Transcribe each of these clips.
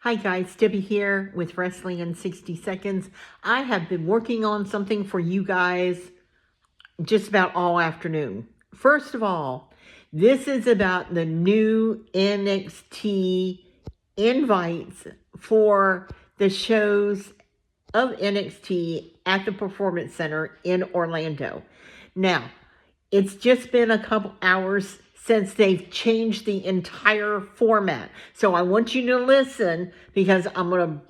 Hi guys, Debbie here with Wrestling in 60 Seconds. I have been working on something for you guys just about all afternoon. First of all, this is about the new NXT invites for the shows of NXT at the Performance Center in Orlando. Now, it's just been a couple hours since they've changed the entire format. So I want you to listen because I'm going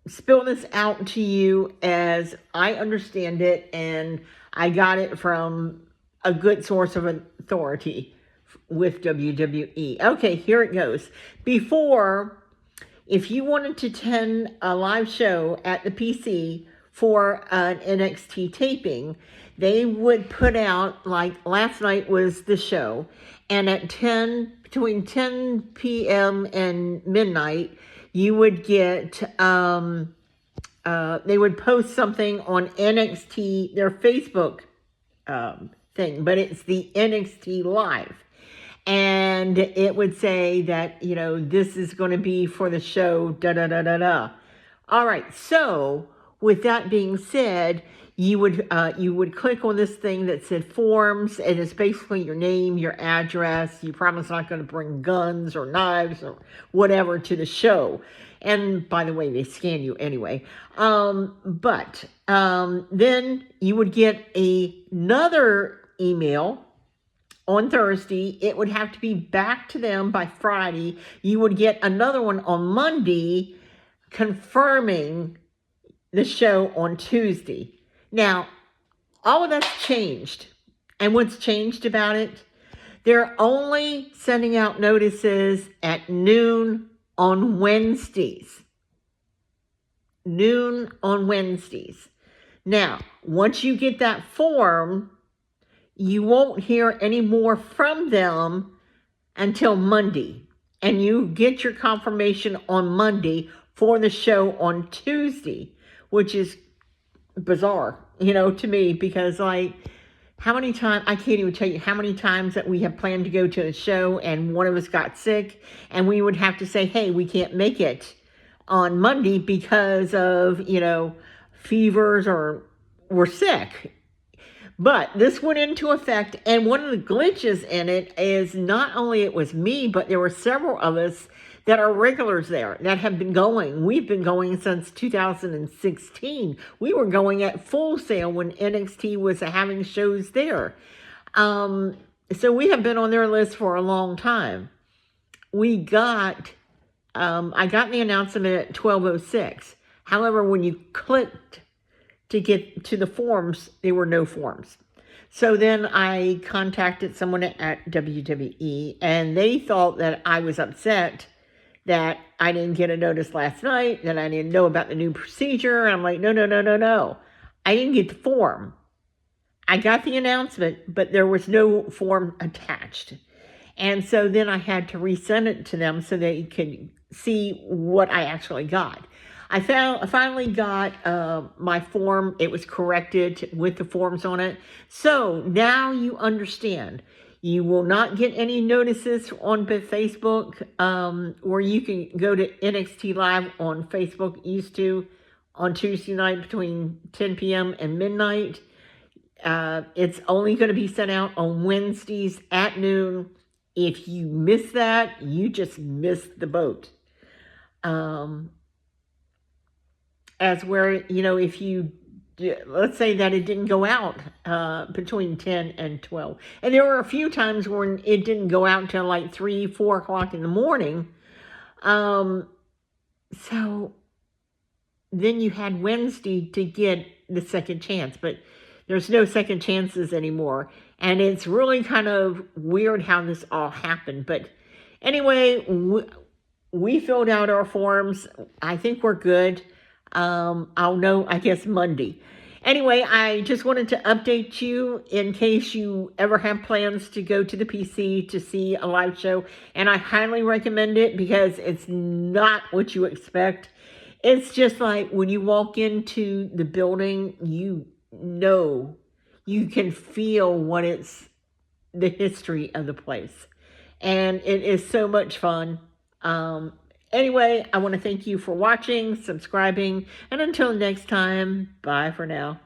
to spill this out to you as I understand it, and I got it from a good source of authority with WWE. Okay, here it goes. Before, if you wanted to attend a live show at the PC for an NXT taping, they would put out, like last night was the show, and at between 10 p.m. and midnight, you would get, they would post something on NXT, their Facebook thing, but it's the NXT Live. And it would say that, this is going to be for the show, da-da-da-da-da. All right, so with that being said, you would click on this thing that said forms, and it's basically your name, your address. You promise not going to bring guns or knives or whatever to the show. And by the way, they scan you anyway. But then you would get another email on Thursday. It would have to be back to them by Friday. You would get another one on Monday confirming the show on Tuesday. Now, all of that's changed. And what's changed about it? They're only sending out notices at noon on Wednesdays. Noon on Wednesdays. Now, once you get that form, you won't hear any more from them until Monday. And you get your confirmation on Monday for the show on Tuesday, which is bizarre, to me, because how many times, I can't even tell you how many times that we have planned to go to a show and one of us got sick and we would have to say, hey, we can't make it on Monday because of, fevers or we're sick. But this went into effect, and one of the glitches in it is not only it was me, but there were several of us that are regulars there that have been going. We've been going since 2016. We were going at Full Sail when NXT was having shows there. So we have been on their list for a long time. I got the announcement at 12:06. However, when you clicked to get to the forms, there were no forms. So then I contacted someone at WWE, and they thought that I was upset that I didn't get a notice last night, that I didn't know about the new procedure. And I'm like, no. I didn't get the form. I got the announcement, but there was no form attached. And so then I had to resend it to them so they could see what I actually got. I finally got my form. It was corrected with the forms on it. So now you understand. You will not get any notices on Facebook, or you can go to NXT Live on Facebook, used to, on Tuesday night between 10 p.m. and midnight. It's only going to be sent out on Wednesdays at noon. If you miss that, you just missed the boat. As where, if you, let's say that it didn't go out between 10 and 12. And there were a few times when it didn't go out until like 3, 4 o'clock in the morning. So then you had Wednesday to get the second chance, but there's no second chances anymore. And it's really kind of weird how this all happened. But anyway, we filled out our forms. I think we're good. I'll know, I guess, Monday. Anyway, I just wanted to update you in case you ever have plans to go to the PC to see a live show. And I highly recommend it because it's not what you expect. It's just like when you walk into the building, you can feel the history of the place. And it is so much fun. Anyway, I want to thank you for watching, subscribing, and until next time, bye for now.